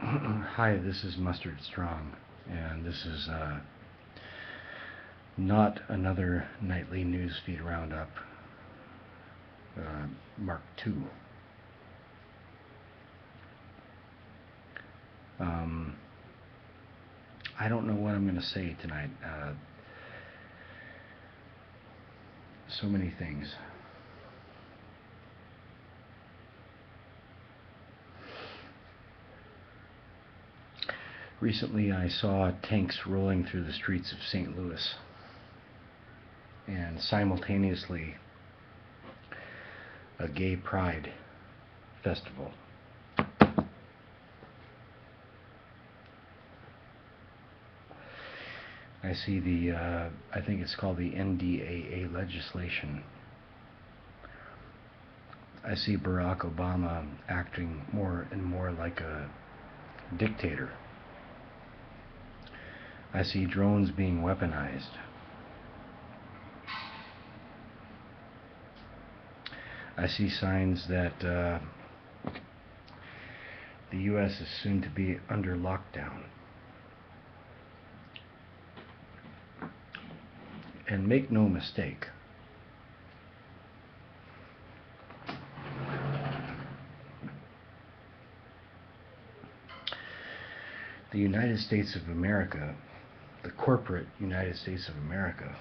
Hi, this is Mustard Strong, and this is not another nightly newsfeed roundup, Mark II. I don't know what I'm going to say tonight. So many things. Recently I saw tanks rolling through the streets of St. Louis, and simultaneously a gay pride festival. I see I think it's called the NDAA legislation. I see Barack Obama acting more and more like a dictator. I see drones being weaponized. I see signs that the U.S. is soon to be under lockdown. And make no mistake, the United States of America, the corporate United States of America,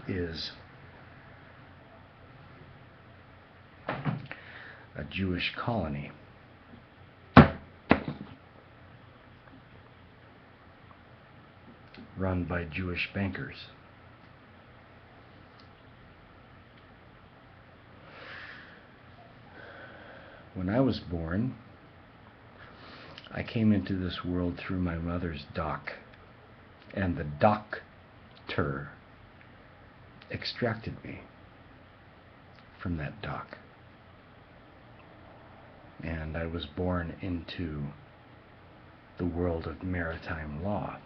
is a Jewish colony. Run by Jewish bankers. When I was born, I came into this world through my mother's doc, and the doctor extracted me from that doc. And I was born into the world of maritime law.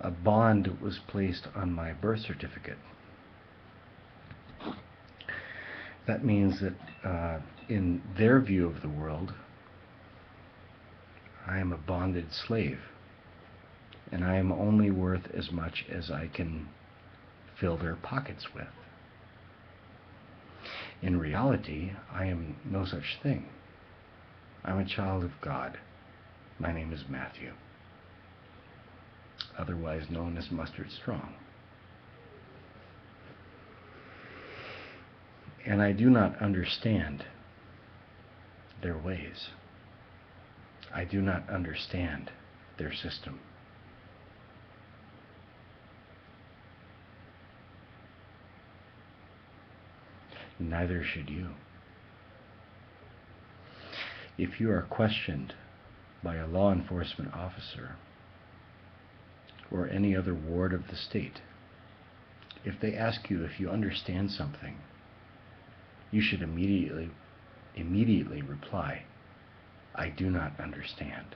A bond was placed on my birth certificate. That means that in their view of the world, I am a bonded slave, and I am only worth as much as I can fill their pockets with. In reality, I am no such thing. I'm a child of God. My name is Matthew, otherwise known as Mustard Strong. And I do not understand their ways. I do not understand their system. Neither should you. If you are questioned by a law enforcement officer or any other ward of the state, if they ask you if you understand something, you should immediately reply, I do not understand.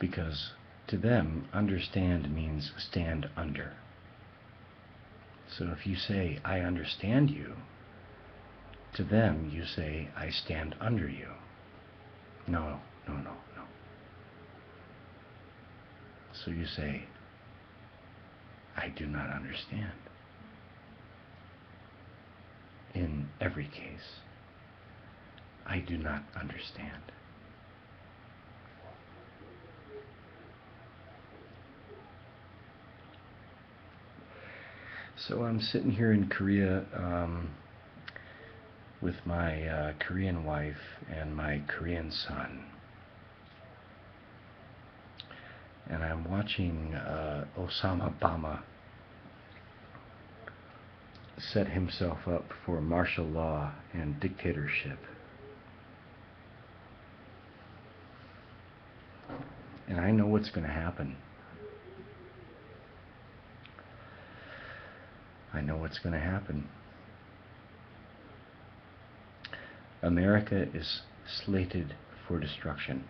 Because to them, understand means stand under. So if you say, I understand you, to them you say, I stand under you. No. So you say, I do not understand. In every case, I do not understand. So I'm sitting here in Korea with my Korean wife and my Korean son. And I'm watching Osama Bama set himself up for martial law and dictatorship. And I know what's going to happen. I know what's going to happen. America is slated for destruction.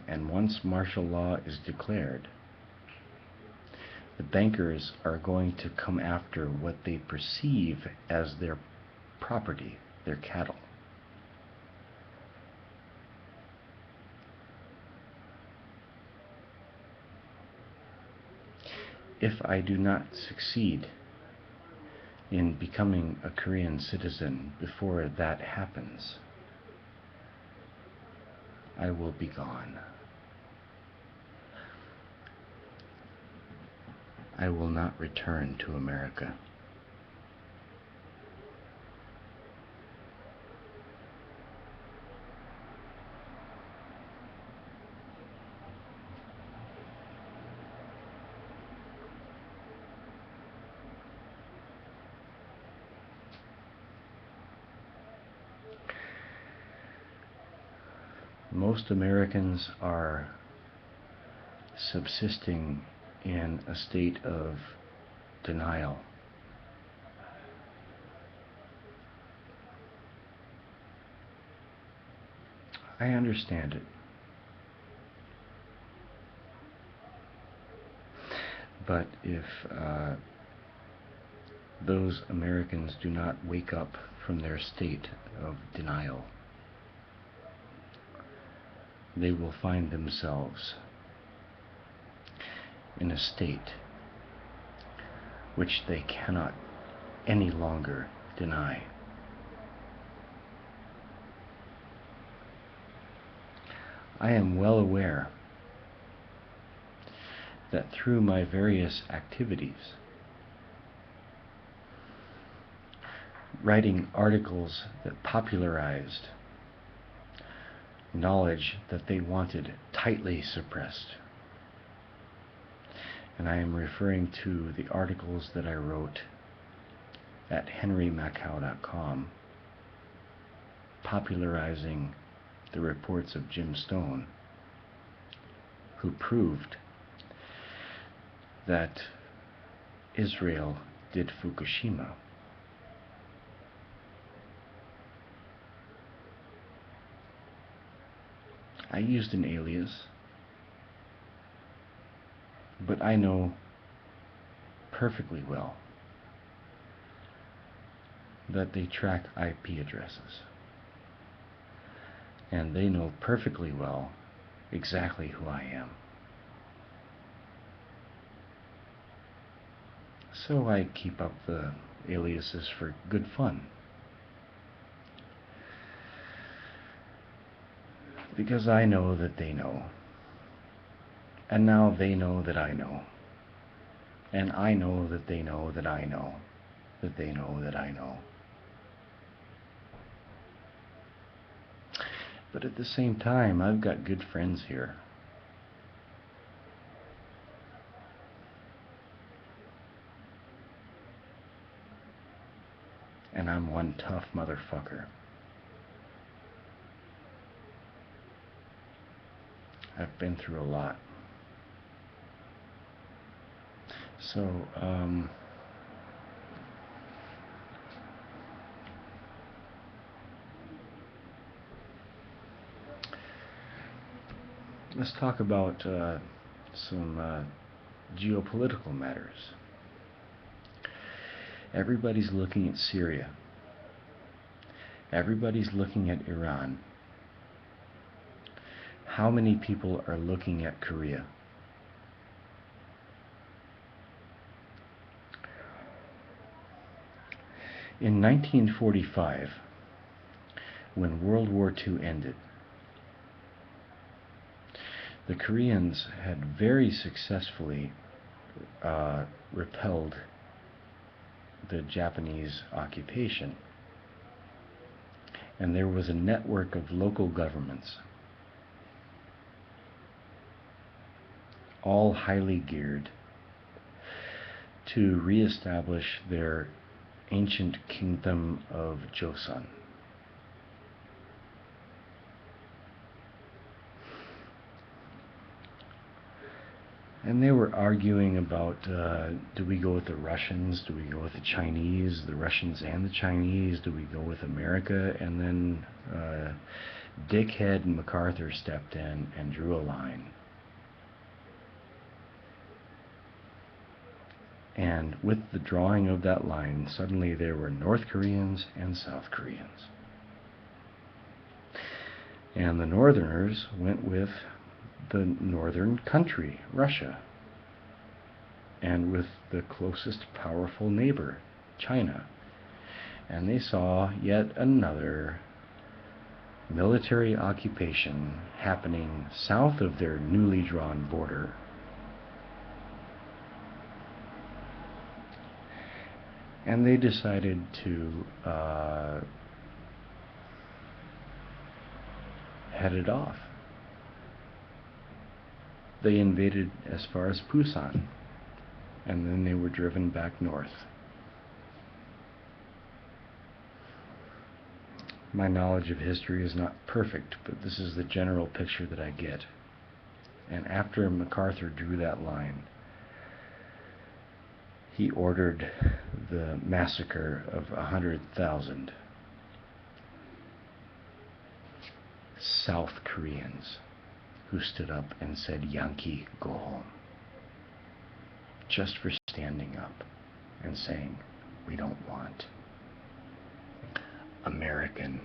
And once martial law is declared, The bankers are going to come after what they perceive as their property, their cattle. If I do not succeed in becoming a Korean citizen before that happens, I will be gone. I will not return to America. Most Americans are subsisting in a state of denial. I understand it. But if those Americans do not wake up from their state of denial, they will find themselves in a state which they cannot any longer deny. I am well aware that through my various activities, writing articles that popularized knowledge that they wanted tightly suppressed, and I am referring to the articles that I wrote at henrymacau.com popularizing the reports of Jim Stone, who proved that Israel did Fukushima. I used an alias, but I know perfectly well that they track IP addresses, and they know perfectly well exactly who I am. So I keep up the aliases for good fun, because I know that they know, and now they know that I know, and I know that they know that I know that they know that I know. But at the same time, I've got good friends here. And I'm one tough motherfucker. I've been through a lot. So, let's talk about some geopolitical matters. Everybody's looking at Syria. Everybody's looking at Iran. How many people are looking at Korea? In 1945, when World War II ended, the Koreans had very successfully repelled the Japanese occupation, and there was a network of local governments, all highly geared to reestablish their ancient kingdom of Joseon. And they were arguing about, do we go with the Russians, do we go with the Chinese, the Russians and the Chinese, do we go with America? And then Dickhead MacArthur stepped in and drew a line. And with the drawing of that line, suddenly there were North Koreans and South Koreans. And the Northerners went with the northern country, Russia, and with the closest powerful neighbor, China. And they saw yet another military occupation happening south of their newly drawn border. And they decided to head it off. They invaded as far as Busan, and then they were driven back north. My knowledge of history is not perfect, but this is the general picture that I get. And after MacArthur drew that line, he ordered the massacre of 100,000 South Koreans who stood up and said, "Yankee, go home." Just for standing up and saying, "We don't want American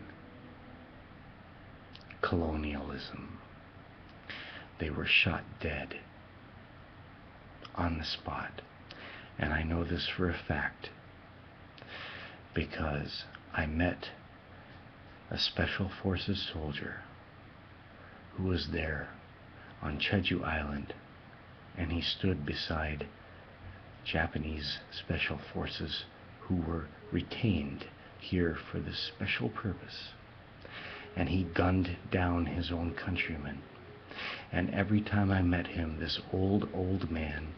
colonialism." They were shot dead on the spot. And I know this for a fact because I met a Special Forces soldier who was there on Jeju Island, and he stood beside Japanese Special Forces who were retained here for this special purpose, and he gunned down his own countrymen. And every time I met him, this old man,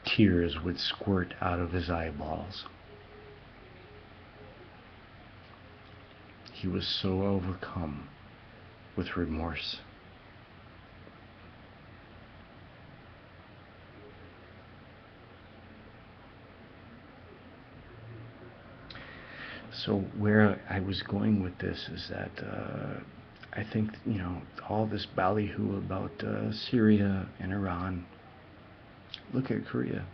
tears would squirt out of his eyeballs. He was so overcome with remorse. So where I was going with this is that I think, all this ballyhoo about Syria and Iran. Look at Korea.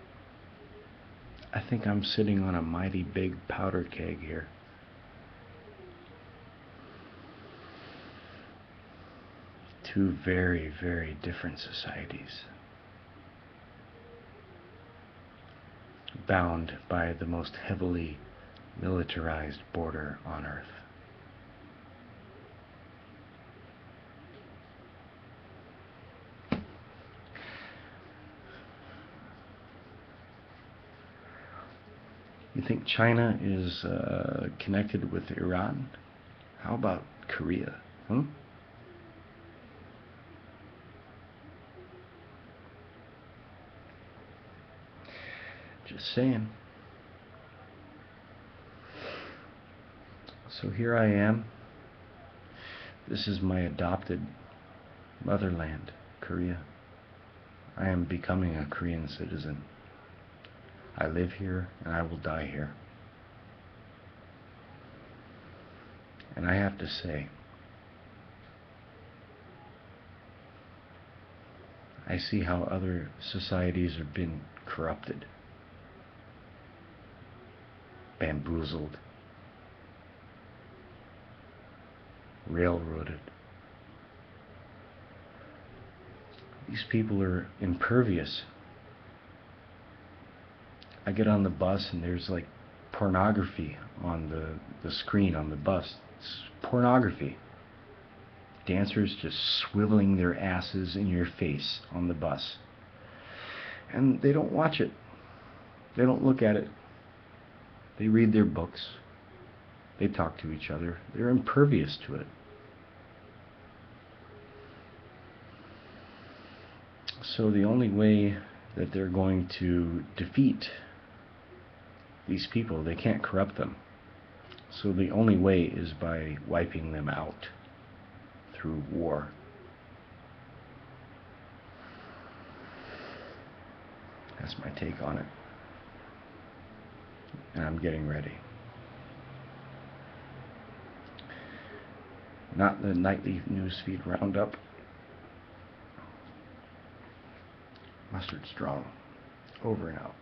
I think I'm sitting on a mighty big powder keg here. Two very, very different societies, bound by the most heavily militarized border on Earth. You think China is connected with Iran? How about Korea? Just saying. So here I am. This is my adopted motherland, Korea. I am becoming a Korean citizen. I live here and I will die here. And I have to say, I see how other societies have been corrupted, bamboozled, railroaded. These people are impervious. I get on the bus and there's like pornography on the screen on the bus. It's pornography. Dancers just swiveling their asses in your face on the bus. And they don't watch it. They don't look at it. They read their books. They talk to each other. They're impervious to it. So the only way that they're going to defeat these people, they can't corrupt them. So the only way is by wiping them out through war. That's my take on it. And I'm getting ready. Not the nightly newsfeed roundup. Mustard strong. Over and out.